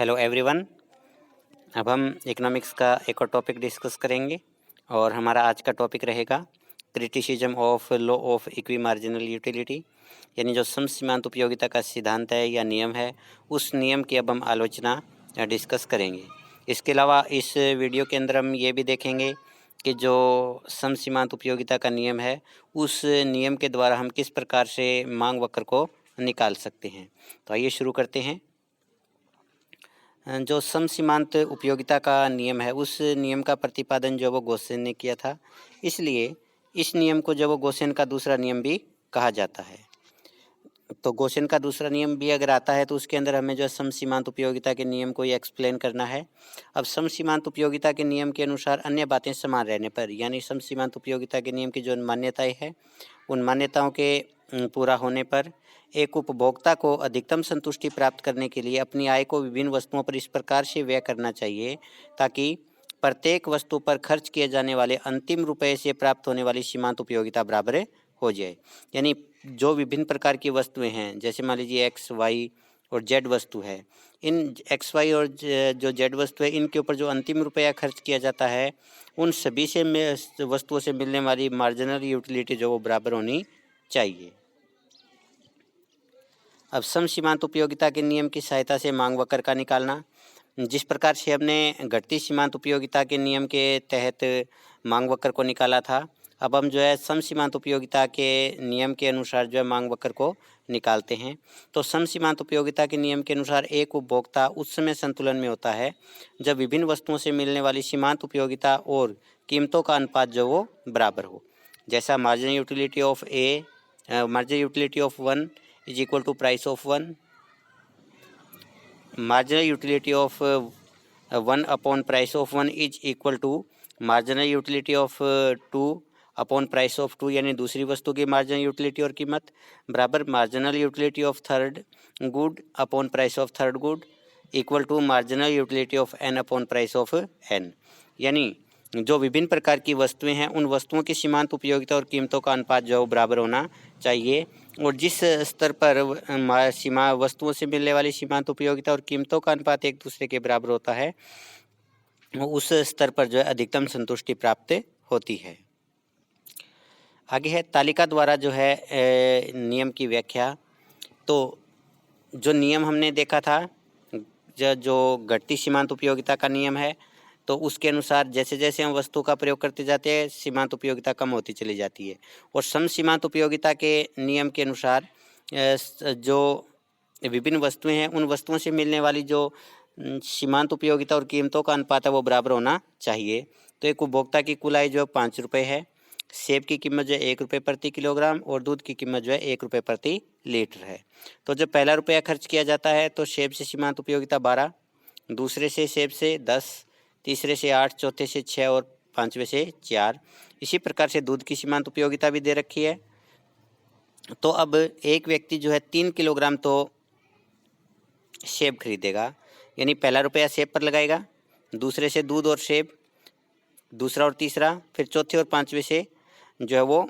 Hello everyone. अब हम economics का एक और टॉपिक डिस्कस करेंगे और हमारा आज का टॉपिक रहेगा criticism of law of equi marginal utility, यानी जो सम सीमांत उपयोगिता का सिद्धांत है या नियम है, उस नियम की अब हम आलोचना डिस्कस करेंगे। इसके अलावा इस वीडियो के अंदर हम ये भी देखेंगे कि जो सम सीमांत उपयोगिता का नियम है, उस नियम के द्वारा हम किस प्रकार से मांग वक्र को निकाल सकते हैं। तो आइए शुरू करते हैं। जो सम सीमांत उपयोगिता का नियम है, उस नियम का प्रतिपादन जो वो गोसेन ने किया था, इसलिए इस नियम को जो वो गोसेन का दूसरा नियम भी कहा जाता है। तो गोसेन का दूसरा नियम भी अगर आता है तो उसके अंदर हमें जो सम सीमांत उपयोगिता के नियम को ये एक्सप्लेन करना है। अब सम सीमांत उपयोगिता के नियम के अनुसार अन्य बातें समान रहने पर, यानी सम सीमांत उपयोगिता के नियम की जो मान्यताएं हैं, उन मान्यताओं के पूरा होने पर एक उपभोक्ता को अधिकतम संतुष्टि प्राप्त करने के लिए अपनी आय को विभिन्न वस्तुओं पर इस प्रकार से व्यय करना चाहिए ताकि प्रत्येक वस्तु पर खर्च किए जाने वाले अंतिम रुपये से प्राप्त होने वाली सीमांत उपयोगिता बराबर हो जाए। यानी जो विभिन्न प्रकार की वस्तुएं हैं, जैसे मान लीजिए एक्स, वाई और जेड वस्तु है, इन एक्स, वाई और जो जेड वस्तु है, इनके ऊपर जो अंतिम रुपया खर्च किया जाता है, उन सभी से वस्तुओं से मिलने वाली मार्जिनल यूटिलिटी जो वो बराबर होनी चाहिए। अब सम सीमांत उपयोगिता के नियम की सहायता से मांग वक्र का निकालना। जिस प्रकार से हमने घटती सीमांत उपयोगिता के नियम के तहत मांग वक्र को निकाला था, अब हम जो है सम सीमांत उपयोगिता के नियम के अनुसार जो है मांग वक्र को निकालते हैं। तो सम सीमांत उपयोगिता के नियम के अनुसार एक उपभोक्ता उस समय संतुलन में होता है जब विभिन्न वस्तुओं से मिलने वाली सीमांत उपयोगिता और कीमतों का अनुपात जो वो बराबर हो। जैसा marginal utility of marginal utility of 1 is equal to price of 1, marginal utility of 1 upon price of 1 is equal to marginal utility of 2 upon price of 2, यानी दूसरी वस्तु की मार्जिनल यूटिलिटी और कीमत बराबर marginal utility of third good upon price of third good equal to marginal utility of n upon price of n. यानी जो विभिन्न प्रकार की वस्तुएं हैं, उन वस्तुओं की सीमांत उपयोगिता और कीमतों का अनुपात जो बराबर होना चाहिए, और जिस स्तर पर सीमा वस्तुओं से मिलने वाली सीमांत उपयोगिता और कीमतों का अनुपात एक दूसरे के बराबर होता है, उस स्तर पर जो है अधिकतम संतुष्टि प्राप्त होती है। आगे है तालिका द्वारा जो है नियम की व्याख्या। तो जो नियम हमने देखा था, जो घटती सीमांत उपयोगिता का नियम है, तो उसके अनुसार जैसे जैसे हम वस्तु का प्रयोग करते जाते हैं, सीमांत उपयोगिता कम होती चली जाती है। और सम सीमांत उपयोगिता के नियम के अनुसार जो विभिन्न वस्तुएं हैं, उन वस्तुओं से मिलने वाली जो सीमांत उपयोगिता और कीमतों का अनुपात है वो बराबर होना चाहिए। तो एक उपभोक्ता की कुल आय जो 5 रुपये है, सेब की कीमत जो है 1 रुपये प्रति किलोग्राम और दूध की कीमत जो है 1 रुपये प्रति लीटर है। तो जब पहला रुपया खर्च किया जाता है तो सेब से सीमांत उपयोगिता 12, दूसरे से सेब से 10, तीसरे से 8, चौथे से 6 और पाँचवें से 4। इसी प्रकार से दूध की सीमांत उपयोगिता भी दे रखी है। तो अब एक व्यक्ति जो है 3 किलोग्राम तो सेब खरीदेगा, यानी पहला रुपया सेब पर लगाएगा, दूसरे से दूध और सेब, दूसरा और तीसरा, फिर चौथे और पाँचवें से जो है वो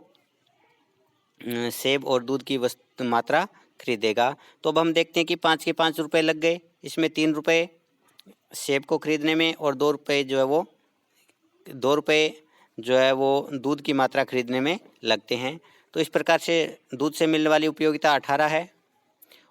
सेब और दूध की वस्तु मात्रा खरीदेगा। तो अब हम देखते हैं कि 5 के 5 रुपये लग गए, इसमें 3 रुपये सेब को खरीदने में और 2 रुपये जो है वो दूध की मात्रा खरीदने में लगते हैं। तो इस प्रकार से दूध से मिलने वाली उपयोगिता 18 है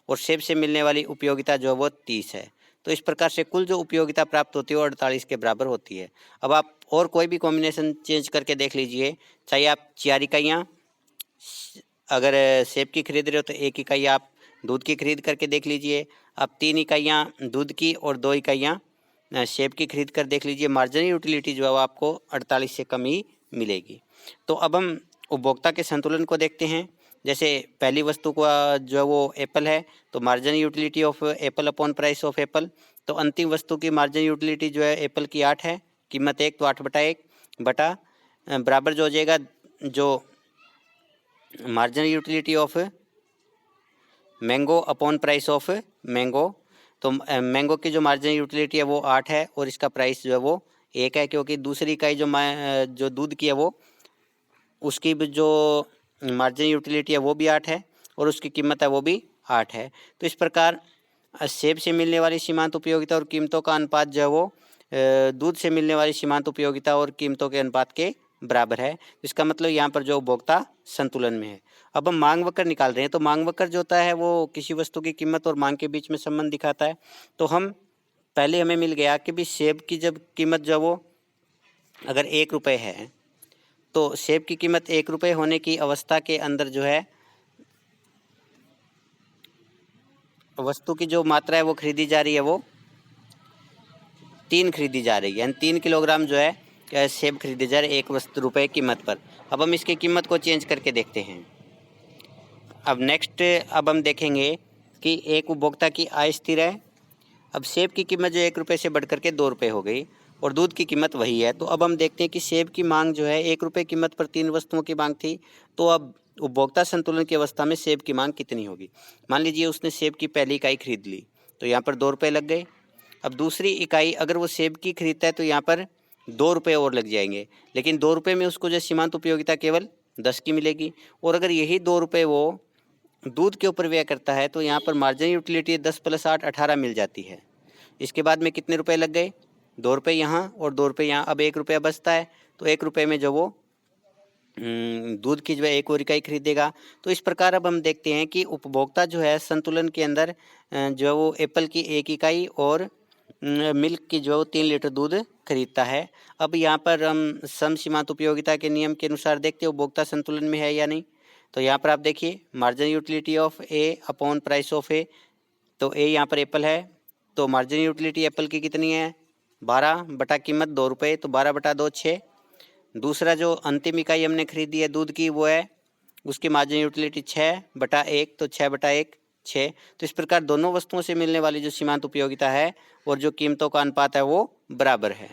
और सेब से मिलने वाली उपयोगिता जो है वो 30 है। तो इस प्रकार से कुल जो उपयोगिता प्राप्त होती है वो 48 के बराबर होती है। अब आप और कोई भी कॉम्बिनेशन चेंज करके देख लीजिए, चाहे आप 4 इकाइयाँ अगर सेब की खरीद रहे हो तो 1 इकाई आप दूध की खरीद करके देख लीजिए, आप 3 इकाइयाँ दूध की और 2 इकाइयाँ सेब की खरीद कर देख लीजिए, मार्जिनल यूटिलिटी जो है वो आपको 48 से कम ही मिलेगी। तो अब हम उपभोक्ता के संतुलन को देखते हैं। जैसे पहली वस्तु का जो है वो एप्पल है, तो marginal utility of Apple upon price of Apple, तो अंतिम वस्तु की मार्जिनल यूटिलिटी जो है एप्पल की 8 है, कीमत 1, तो 8/1 बटा बराबर जो हो जाएगा जो marginal utility of mango upon price of mango. तो मैंगो की जो मार्जिनल यूटिलिटी है वो 8 है और इसका प्राइस जो है वो 1 है, क्योंकि दूसरी इकाई जो दूध की है वो उसकी भी जो मार्जिनल यूटिलिटी है वो भी 8 है और उसकी कीमत है वो भी 8 है। तो इस प्रकार सेब से मिलने वाली सीमांत उपयोगिता और कीमतों का अनुपात जो है वो दूध से मिलने वाली सीमांत उपयोगिता और कीमतों के अनुपात के बराबर है। इसका मतलब यहाँ पर जो उपभोक्ता संतुलन में है। अब हम मांग वक्र निकाल रहे हैं, तो मांग वक्र जो होता है वो किसी वस्तु की कीमत और मांग के बीच में संबंध दिखाता है। तो हम पहले हमें मिल गया कि भी सेब की जब कीमत जो वो अगर 1 रुपये है, तो सेब की कीमत 1 रुपये होने की अवस्था के अंदर जो है वस्तु की जो मात्रा है वो खरीदी जा रही है, वो 3 खरीदी जा रही है, यानी 3 किलोग्राम जो है सेब खरीदे जा रहे 1 रुपये कीमत पर। अब हम इसकी कीमत को चेंज करके देखते हैं। अब नेक्स्ट अब हम देखेंगे कि एक उपभोक्ता की आय स्थिर है। अब सेब की कीमत जो 1 रुपये से बढ़ कर के 2 रुपये हो गई और दूध की कीमत वही है। तो अब हम देखते हैं कि सेब की मांग जो है 1 रुपये कीमत पर 3 वस्तुओं की मांग थी, तो अब उपभोक्ता संतुलन की अवस्था में सेब की मांग कितनी होगी। मान लीजिए उसने सेब की पहली इकाई खरीद ली, तो यहाँ पर 2 रुपये लग गए। अब दूसरी इकाई अगर वो सेब की खरीदता है तो यहाँ पर 2 रुपये और लग जाएंगे, लेकिन 2 रुपये में उसको जो सीमांत उपयोगिता केवल 10 की मिलेगी। और अगर यही 2 रुपये वो दूध के ऊपर व्यय करता है तो यहाँ पर मार्जिनल यूटिलिटी 10 + 8 18 मिल जाती है। इसके बाद में कितने रुपए लग गए, 2 रुपये यहाँ और 2 रुपये यहाँ। अब 1 रुपया बचता है, तो 1 रुपये में जो वो दूध की जो है 1 और इकाई खरीदेगा। तो इस प्रकार अब हम देखते हैं कि उपभोक्ता जो है संतुलन के अंदर जो है वो एप्पल की 1 इकाई और मिल्क की जो 3 लीटर दूध खरीदता है। अब यहाँ पर हम सम सीमांत उपयोगिता के नियम के अनुसार देखते हैं उपभोक्ता संतुलन में है या नहीं। तो यहाँ पर आप देखिए marginal utility of A upon price of A, तो ए यहाँ पर एप्पल है, तो मार्जिनल यूटिलिटी एप्पल की कितनी है 12 बटा कीमत 2 रुपये, तो 12 बटा 2 6। दूसरा जो अंतिम इकाई हमने खरीदी है दूध की वो है उसकी मार्जिनल यूटिलिटी 6 बटा 1, तो 6 बटा 1 6। तो इस प्रकार दोनों वस्तुओं से मिलने वाली जो सीमांत उपयोगिता है और जो कीमतों का अनुपात है वो बराबर है।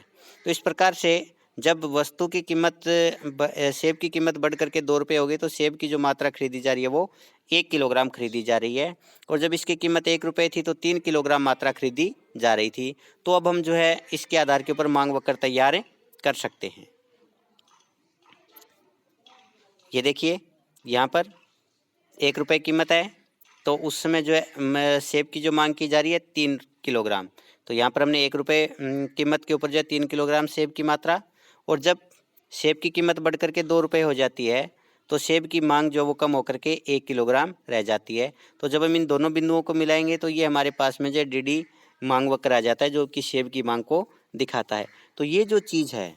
तो इस प्रकार से जब वस्तु की कीमत सेब की कीमत बढ़ करके 2 रुपये हो गई, तो सेब की जो मात्रा खरीदी जा रही है वो 1 किलोग्राम खरीदी जा रही है। और जब इसकी कीमत 1 रुपये थी तो 3 किलोग्राम मात्रा खरीदी जा रही थी। तो अब हम जो है इसके आधार के ऊपर मांग वक्र तैयार कर सकते हैं। ये देखिए यहाँ पर 1 रुपये कीमत है, तो उस समय जो है सेब की जो मांग की जा रही है 3 किलोग्राम। तो यहाँ पर हमने 1 रुपये कीमत के ऊपर जो है 3 किलोग्राम सेब की मात्रा। और जब सेब की कीमत बढ़ करके 2 रुपये हो जाती है तो सेब की मांग जो वो कम होकर के 1 किलोग्राम रह जाती है। तो जब हम इन दोनों बिंदुओं को मिलाएंगे तो ये हमारे पास में जो डी मांग वक्र आ जाता है जो कि सेब की मांग को दिखाता है। तो ये जो चीज़ है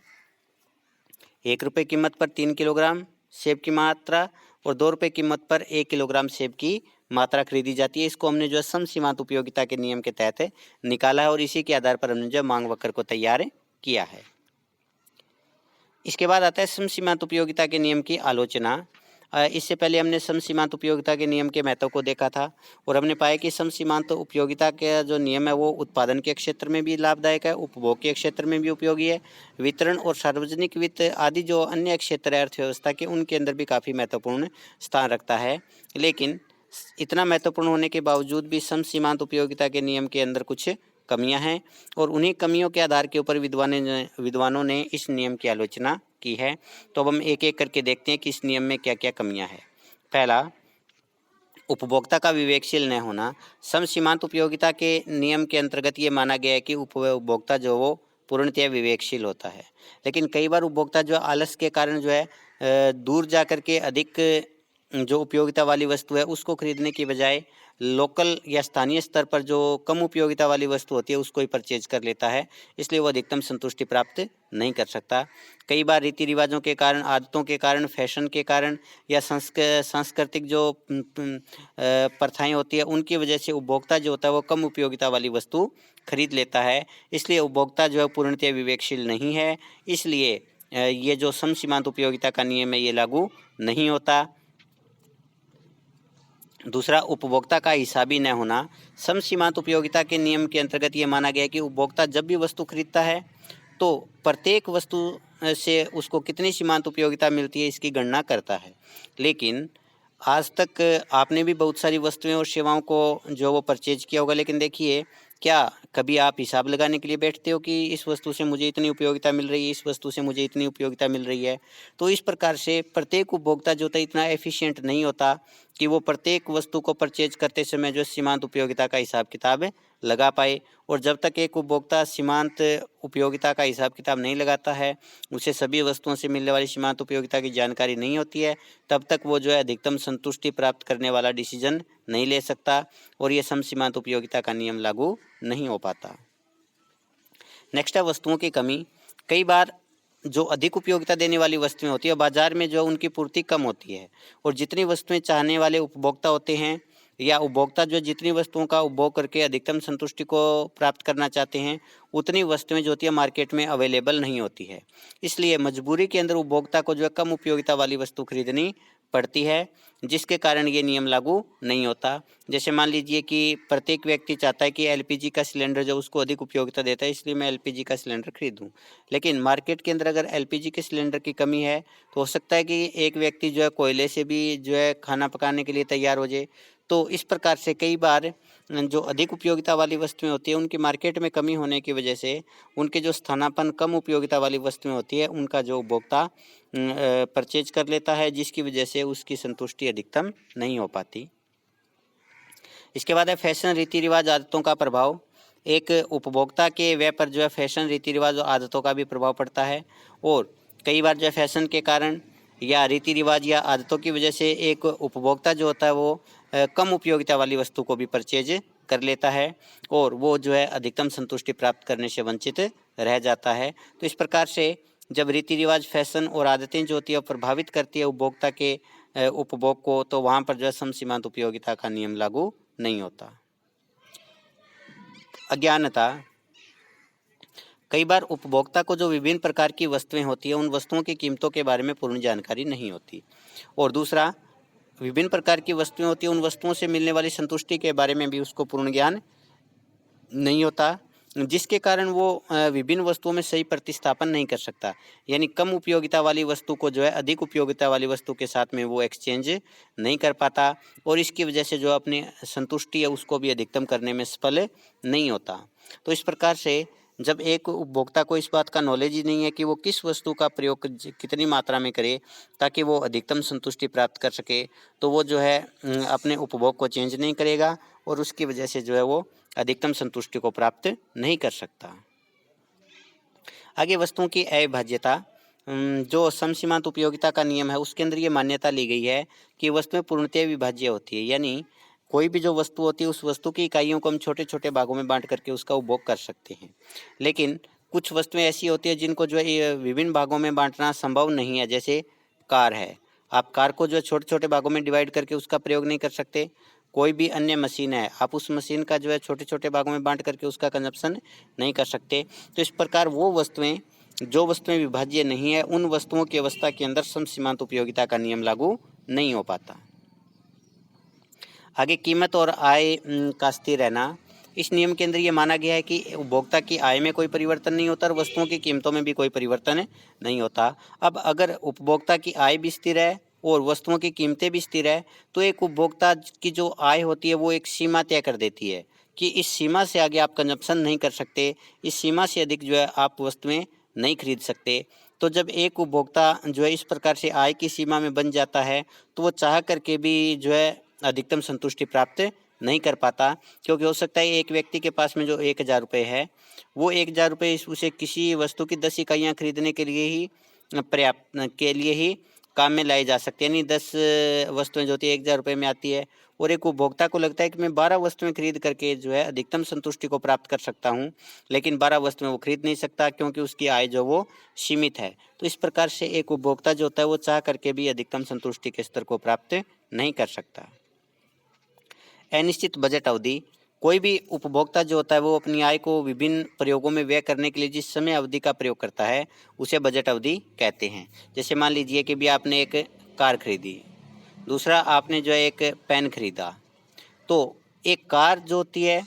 1 रुपये कीमत पर 3 किलोग्राम सेब की मात्रा और 2 रुपये कीमत पर 1 किलोग्राम सेब की मात्रा खरीदी जाती है, इसको हमने जो है सम सीमांत उपयोगिता के नियम के तहत निकाला है और इसी के आधार पर हमने जो मांग वक्र को तैयार किया है। इसके बाद आता है सम सीमांत उपयोगिता के नियम की आलोचना। इससे पहले हमने सम सीमांत उपयोगिता के नियम के महत्व को देखा था और हमने पाया कि सम सीमांत उपयोगिता का जो नियम है वो उत्पादन के क्षेत्र में भी लाभदायक है, उपभोग के क्षेत्र में भी उपयोगी है, वितरण और सार्वजनिक वित्त आदि जो अन्य क्षेत्र है अर्थव्यवस्था के उनके अंदर भी काफ़ी महत्वपूर्ण स्थान रखता है। लेकिन इतना महत्वपूर्ण होने के बावजूद भी सम सीमांत उपयोगिता के नियम के अंदर कुछ कमियां हैं और उन्हीं कमियों के आधार के ऊपर विद्वानों ने इस नियम की आलोचना की है। तो अब हम एक एक करके देखते हैं कि इस नियम में क्या क्या कमियां हैं। पहला, उपभोक्ता का विवेकशील न होना। सम सीमांत उपयोगिता के नियम के अंतर्गत ये माना गया है कि उपभोक्ता जो वो पूर्णतः विवेकशील होता है, लेकिन कई बार उपभोक्ता जो आलस के कारण जो है दूर जा कर के अधिक जो उपयोगिता वाली वस्तु है उसको खरीदने की बजाय लोकल या स्थानीय स्तर पर जो कम उपयोगिता वाली वस्तु होती है उसको ही परचेज कर लेता है, इसलिए वो अधिकतम संतुष्टि प्राप्त नहीं कर सकता। कई बार रीति रिवाजों के कारण, आदतों के कारण, फैशन के कारण या सांस्कृतिक जो प्रथाएं होती है उनकी वजह से उपभोक्ता जो होता है वो कम उपयोगिता वाली वस्तु खरीद लेता है, इसलिए उपभोक्ता जो है पूर्णतः विवेकशील नहीं है, इसलिए ये जो सम सीमांत उपयोगिता का नियम है ये लागू नहीं होता। दूसरा, उपभोक्ता का हिसाबी न होना। सम सीमांत उपयोगिता के नियम के अंतर्गत ये माना गया कि उपभोक्ता जब भी वस्तु खरीदता है तो प्रत्येक वस्तु से उसको कितनी सीमांत उपयोगिता मिलती है इसकी गणना करता है। लेकिन आज तक आपने भी बहुत सारी वस्तुएं और सेवाओं को जो वो परचेज किया होगा, लेकिन देखिए क्या कभी आप हिसाब लगाने के लिए बैठते हो कि इस वस्तु से मुझे इतनी उपयोगिता मिल रही है, इस वस्तु से मुझे इतनी उपयोगिता मिल रही है? तो इस प्रकार से प्रत्येक उपभोक्ता जो होता है इतना एफिशिएंट नहीं होता कि वो प्रत्येक वस्तु को परचेज करते समय जो सीमांत उपयोगिता का हिसाब किताब लगा पाए। और जब तक एक उपभोक्ता सीमांत उपयोगिता का हिसाब किताब नहीं लगाता है, उसे सभी वस्तुओं से मिलने वाली सीमांत उपयोगिता की जानकारी नहीं होती है, तब तक वो जो है अधिकतम संतुष्टि प्राप्त करने वाला डिसीजन नहीं ले सकता और ये सम सीमांत उपयोगिता का नियम लागू नहीं हो पाता। नेक्स्ट है वस्तुओं की कमी। कई बार जो अधिक उपयोगिता देने वाली वस्तुएं होती है बाजार में जो उनकी पूर्ति कम होती है, और जितनी वस्तुएं चाहने वाले उपभोक्ता होते हैं या उपभोक्ता जो जितनी वस्तुओं का उपभोग करके अधिकतम संतुष्टि को प्राप्त करना चाहते हैं, उतनी वस्तुएं जो होती है मार्केट में अवेलेबल नहीं होती है। इसलिए मजबूरी के अंदर उपभोक्ता को जो है कम उपयोगिता वाली वस्तु खरीदनी पड़ती है, जिसके कारण ये नियम लागू नहीं होता। जैसे मान लीजिए कि प्रत्येक व्यक्ति चाहता है कि एलपीजी का सिलेंडर जो उसको अधिक उपयोगिता देता है, इसलिए मैं एलपीजी का सिलेंडर खरीदूं। लेकिन मार्केट के अंदर अगर एलपीजी के सिलेंडर की कमी है, तो हो सकता है कि एक व्यक्ति जो है कोयले से भी जो है खाना पकाने के लिए तैयार हो जाए। तो इस प्रकार से कई बार जो अधिक उपयोगिता वाली वस्तुएं होती है उनकी मार्केट में कमी होने की वजह से उनके जो स्थानापन्न कम उपयोगिता वाली वस्तुएं होती है उनका जो उपभोक्ता परचेज कर लेता है, जिसकी वजह से उसकी संतुष्टि अधिकतम नहीं हो पाती। इसके बाद है फैशन, रीति रिवाज, आदतों का प्रभाव। एक उपभोक्ता के व्यय पर जो है फैशन, रीति रिवाज और आदतों का भी प्रभाव पड़ता है, और कई बार जो है फैशन के कारण या रीति रिवाज या आदतों की वजह से एक उपभोक्ता जो होता है वो कम उपयोगिता वाली वस्तु को भी परचेज कर लेता है और वो जो है अधिकतम संतुष्टि प्राप्त करने से वंचित रह जाता है। तो इस प्रकार से जब रीति रिवाज, फैशन और आदतें जो होती है प्रभावित करती है उपभोक्ता के उपभोग को, तो वहाँ पर जो है सम सीमांत उपयोगिता का नियम लागू नहीं होता। अज्ञानता। कई बार उपभोक्ता को जो विभिन्न प्रकार की वस्तुएं होती है उन वस्तुओं की कीमतों के बारे में पूर्ण जानकारी नहीं होती। और दूसरा, विभिन्न प्रकार की वस्तुएं होती है उन वस्तुओं से मिलने वाली संतुष्टि के बारे में भी उसको पूर्ण ज्ञान नहीं होता, जिसके कारण वो विभिन्न वस्तुओं में सही प्रतिस्थापन नहीं कर सकता। यानी कम उपयोगिता वाली वस्तु को जो है अधिक उपयोगिता वाली वस्तु के साथ में वो एक्सचेंज नहीं कर पाता, और इसकी वजह से जो अपनी संतुष्टि है उसको भी अधिकतम करने में सफल नहीं होता। तो इस प्रकार से जब एक उपभोक्ता को इस बात का नॉलेज ही नहीं है कि वो किस वस्तु का प्रयोग कितनी मात्रा में करे ताकि वो अधिकतम संतुष्टि प्राप्त कर सके, तो वो जो है अपने उपभोग को चेंज नहीं करेगा और उसकी वजह से जो है वो अधिकतम संतुष्टि को प्राप्त नहीं कर सकता। आगे वस्तुओं की अविभाज्यता। जो समसीमांत उपयोगिता का नियम है उसके अंदर ये मान्यता ली गई है कि वस्तुएं पूर्णतः विभाज्य होती है, यानी कोई भी जो वस्तु होती है उस वस्तु की इकाइयों को हम छोटे छोटे भागों में बांट करके उसका उपभोग कर सकते हैं। लेकिन कुछ वस्तुएं ऐसी होती है जिनको जो है ये विभिन्न भागों में बांटना संभव नहीं है। जैसे कार है, आप कार को जो है छोटे छोटे भागों में डिवाइड करके उसका प्रयोग नहीं कर सकते। कोई भी अन्य मशीन है, आप उस मशीन का जो है छोटे छोटे भागों में बांट करके उसका कंजप्शन नहीं कर सकते। तो इस प्रकार वो वस्तुएं जो वस्तुएं विभाज्य नहीं है उन वस्तुओं की अवस्था के अंदर सम सीमांत उपयोगिता का नियम लागू नहीं हो पाता। आगे कीमत और आय का स्थिर रहना। इस नियम के अंदर ये माना गया है कि उपभोक्ता की आय में कोई परिवर्तन नहीं होता और वस्तुओं की कीमतों में भी कोई परिवर्तन नहीं होता। अब अगर उपभोक्ता की आय भी स्थिर है और वस्तुओं की कीमतें भी स्थिर है, तो एक उपभोक्ता की जो आय होती है वो एक सीमा तय कर देती है कि इस सीमा से आगे आप कंजप्शन नहीं कर सकते, इस सीमा से अधिक जो है आप वस्तुएं नहीं खरीद सकते। तो जब एक उपभोक्ता जो है इस प्रकार से आय की सीमा में बन जाता है, तो वो चाह करके भी जो है अधिकतम संतुष्टि प्राप्त नहीं कर पाता, क्योंकि हो सकता है एक व्यक्ति के पास में जो 1000 रुपये है वो 1000 रुपये उसे किसी वस्तु की 10 इकाइयाँ खरीदने के लिए ही पर्याप्त के लिए ही काम में लाई जा सकती है। यानी 10 वस्तुएं जो होती है 1000 रुपये में आती है, और एक उपभोक्ता को लगता है कि मैं 12 वस्तुएं खरीद करके जो है अधिकतम संतुष्टि को प्राप्त कर सकता हूं, लेकिन 12 वस्तुएं वो खरीद नहीं सकता क्योंकि उसकी आय जो वो सीमित है। तो इस प्रकार से एक उपभोक्ता जो होता है वो चाह करके भी अधिकतम संतुष्टि के स्तर को प्राप्त नहीं कर सकता। अनिश्चित बजट अवधि। कोई भी उपभोक्ता जो होता है वो अपनी आय को विभिन्न प्रयोगों में व्यय करने के लिए जिस समय अवधि का प्रयोग करता है उसे बजट अवधि कहते हैं। जैसे मान लीजिए कि भी आपने एक कार खरीदी, दूसरा आपने जो है एक पेन खरीदा, तो एक कार जो होती है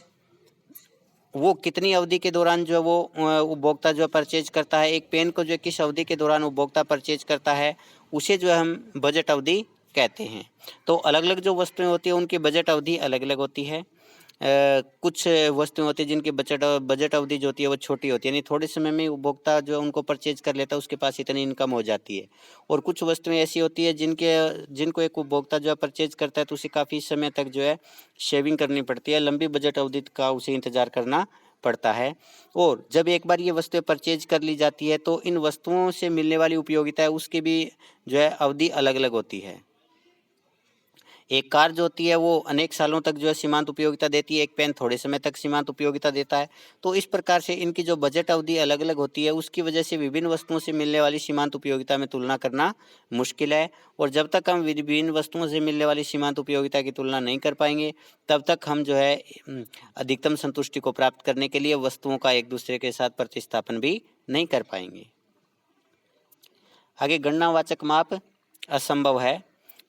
वो कितनी अवधि के दौरान जो है वो उपभोक्ता जो है परचेज करता है, एक पेन को जो है किस अवधि के दौरान उपभोक्ता परचेज करता है, उसे जो है हम बजट अवधि कहते हैं। तो अलग अलग जो वस्तुएं होती हैं उनकी बजट अवधि अलग अलग होती है। कुछ वस्तुएं होती हैं जिनकी बजट अवधि जो होती है वो छोटी होती है, यानी थोड़े समय में उपभोक्ता जो उनको परचेज कर लेता है, उसके पास इतनी इनकम हो जाती है। और कुछ वस्तुएं ऐसी होती है जिनको एक उपभोक्ता जो है परचेज करता है तो उसे काफ़ी समय तक जो है शेविंग करनी पड़ती है, लंबी बजट अवधि का उसे इंतज़ार करना पड़ता है। और जब एक बार ये वस्तुएं परचेज कर ली जाती है तो इन वस्तुओं से मिलने वाली उपयोगिता है उसकी भी जो है अवधि अलग अलग होती है। एक कार जो होती है वो अनेक सालों तक जो है सीमांत उपयोगिता देती है, एक पेन थोड़े समय तक सीमांत उपयोगिता देता है। तो इस प्रकार से इनकी जो बजट अवधि अलग अलग होती है उसकी वजह से विभिन्न वस्तुओं से मिलने वाली सीमांत उपयोगिता में तुलना करना मुश्किल है। और जब तक हम विभिन्न वस्तुओं से मिलने वाली सीमांत उपयोगिता की तुलना नहीं कर पाएंगे तब तक हम जो है अधिकतम संतुष्टि को प्राप्त करने के लिए वस्तुओं का एक दूसरे के साथ प्रतिस्थापन भी नहीं कर पाएंगे। आगे गणनावाचक माप असंभव है।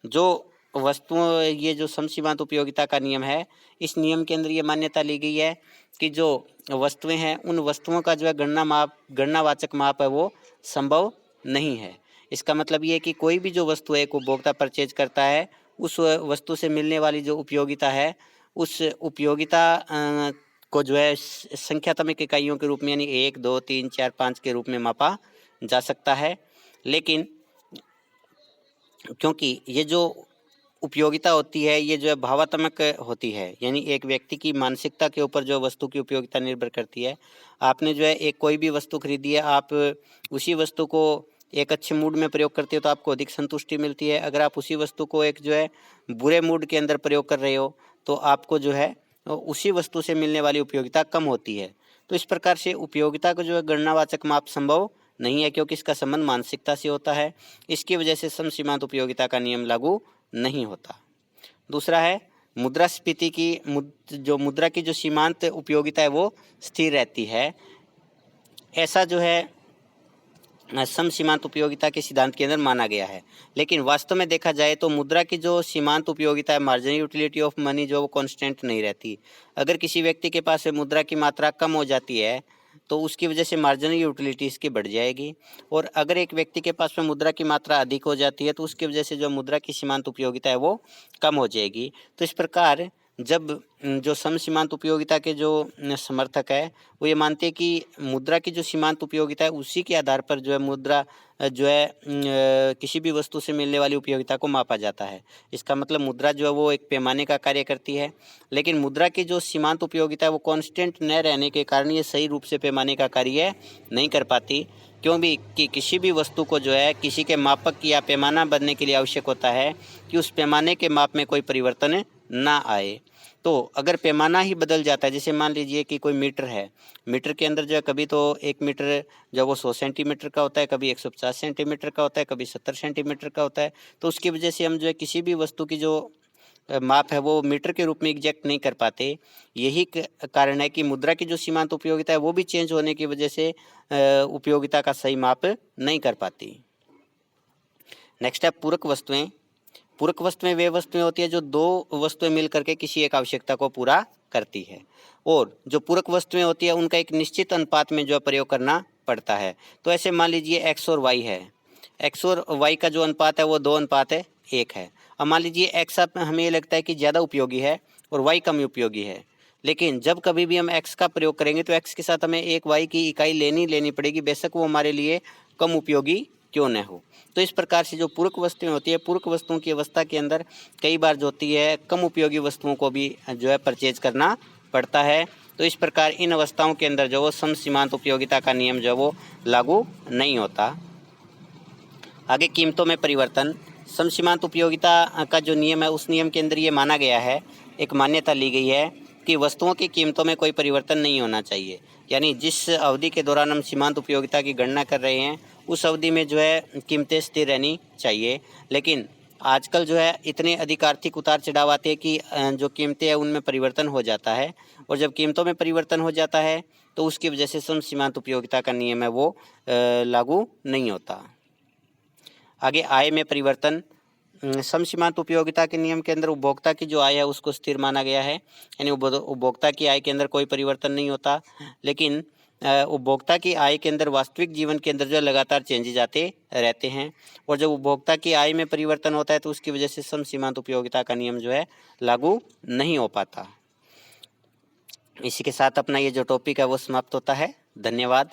जो वस्तुओं ये जो समसीमांत उपयोगिता का नियम है, इस नियम के अंदर ये मान्यता ली गई है कि जो वस्तुएं हैं उन वस्तुओं का जो है गणनावाचक माप है वो संभव नहीं है। इसका मतलब ये है कि कोई भी जो वस्तु एक उपभोक्ता परचेज करता है उस वस्तु से मिलने वाली जो उपयोगिता है उस उपयोगिता को जो है संख्यात्मक इकाइयों के रूप में यानी 1, 2, 3, 4, 5 के रूप में मापा जा सकता है। लेकिन क्योंकि ये जो उपयोगिता होती है ये जो है भावात्मक होती है, यानी एक व्यक्ति की मानसिकता के ऊपर जो वस्तु की उपयोगिता निर्भर करती है। आपने जो है एक कोई भी वस्तु खरीदी है, आप उसी वस्तु को एक अच्छे मूड में प्रयोग करते हो तो आपको अधिक संतुष्टि मिलती है। अगर आप उसी वस्तु को एक जो है बुरे मूड के अंदर प्रयोग कर रहे हो तो आपको जो है उसी वस्तु से मिलने वाली उपयोगिता कम होती है। तो इस प्रकार से उपयोगिता को जो है गणनावाचक माप संभव नहीं है क्योंकि इसका संबंध मानसिकता से होता है। इसकी वजह से समसीमांत उपयोगिता का नियम लागू नहीं होता। दूसरा है मुद्रास्फीति की जो मुद्रा की जो सीमांत उपयोगिता है वो स्थिर रहती है। ऐसा जो है समसीमांत उपयोगिता के सिद्धांत के अंदर माना गया है। लेकिन वास्तव में देखा जाए तो मुद्रा की जो सीमांत उपयोगिता है मार्जिनल यूटिलिटी ऑफ मनी जो वो कांस्टेंट नहीं रहती। अगर किसी व्यक्ति के पास मुद्रा की मात्रा कम हो जाती है तो उसकी वजह से मार्जिनल यूटिलिटी इसकी बढ़ जाएगी। और अगर एक व्यक्ति के पास में मुद्रा की मात्रा अधिक हो जाती है तो उसकी वजह से जो मुद्रा की सीमांत उपयोगिता है वो कम हो जाएगी। तो इस प्रकार जब जो समसीमांत उपयोगिता के जो समर्थक है वो ये मानते हैं कि मुद्रा की जो सीमांत उपयोगिता है उसी के आधार पर जो है मुद्रा जो है किसी भी वस्तु से मिलने वाली उपयोगिता को मापा जाता है। इसका मतलब मुद्रा जो है वो एक पैमाने का कार्य करती है, लेकिन मुद्रा की जो सीमांत उपयोगिता है वो कांस्टेंट न रहने के कारण ये सही रूप से पैमाने का कार्य नहीं कर पाती। क्यों भी कि किसी भी वस्तु को जो है किसी के मापक या पैमाना बनने के लिए आवश्यक होता है कि उस पैमाने के माप में कोई परिवर्तन ना आए। तो अगर पैमाना ही बदल जाता है, जैसे मान लीजिए कि कोई मीटर है, मीटर के अंदर जो है कभी तो एक मीटर जो वो 100 सेंटीमीटर का होता है, कभी 150 सेंटीमीटर का होता है, कभी 70 सेंटीमीटर का होता है। तो उसकी वजह से हम जो है किसी भी वस्तु की जो माप है वो मीटर के रूप में एग्जैक्ट नहीं कर पाते। यही कारण है कि मुद्रा की जो सीमांत उपयोगिता है वो भी चेंज होने की वजह से उपयोगिता का सही माप नहीं कर पाती। नेक्स्ट है पूरक वस्तुएं। पूरक वस्तुएं वे वस्तुएं होती है जो दो वस्तुएं मिल करके किसी एक आवश्यकता को पूरा करती है। और जो पूरक वस्तुएं होती है उनका एक निश्चित अनुपात में जो प्रयोग करना पड़ता है। तो ऐसे मान लीजिए एक्स और वाई है, एक्स और वाई का जो अनुपात है वो 2:1 है। अब मान लीजिए एक्स हमें ये लगता है कि ज़्यादा उपयोगी है और वाई कम उपयोगी है, लेकिन जब कभी भी हम एक्स का प्रयोग करेंगे तो एक्स के साथ हमें एक वाई की इकाई लेनी पड़ेगी, बेशक वो हमारे लिए कम उपयोगी क्यों न हो। तो इस प्रकार से जो पूरक वस्तुएं होती है, पूरक वस्तुओं की अवस्था के अंदर कई बार जो होती है कम उपयोगी वस्तुओं को भी जो है परचेज करना पड़ता है। तो इस प्रकार इन अवस्थाओं के अंदर जो वो समसीमांत उपयोगिता का नियम जो वो लागू नहीं होता। आगे कीमतों में परिवर्तन। समसीमांत उपयोगिता का जो नियम है उस नियम के अंदर ये माना गया है, एक मान्यता ली गई है कि वस्तुओं की कीमतों में कोई परिवर्तन नहीं होना चाहिए। यानी जिस अवधि के दौरान हम सीमांत उपयोगिता की गणना कर रहे हैं उस अवधि में जो है कीमतें स्थिर रहनी चाहिए। लेकिन आजकल जो है इतने अधिक आर्थिक उतार चढ़ाव आते हैं कि जो कीमतें हैं उनमें परिवर्तन हो जाता है, और जब कीमतों में परिवर्तन हो जाता है तो उसकी वजह से समसीमांत उपयोगिता का नियम है वो लागू नहीं होता। आगे आय में परिवर्तन। समसीमांत उपयोगिता के नियम के अंदर उपभोक्ता की जो आय है उसको स्थिर माना गया है, यानी उपभोक्ता की आय के अंदर कोई परिवर्तन नहीं होता। लेकिन उपभोक्ता की आय के अंदर वास्तविक जीवन के अंदर जो लगातार चेंजेज आते रहते हैं, और जब उपभोक्ता की आय में परिवर्तन होता है तो उसकी वजह से समसीमांत उपयोगिता का नियम जो है लागू नहीं हो पाता। इसी के साथ अपना ये जो टॉपिक है वो समाप्त होता है। धन्यवाद।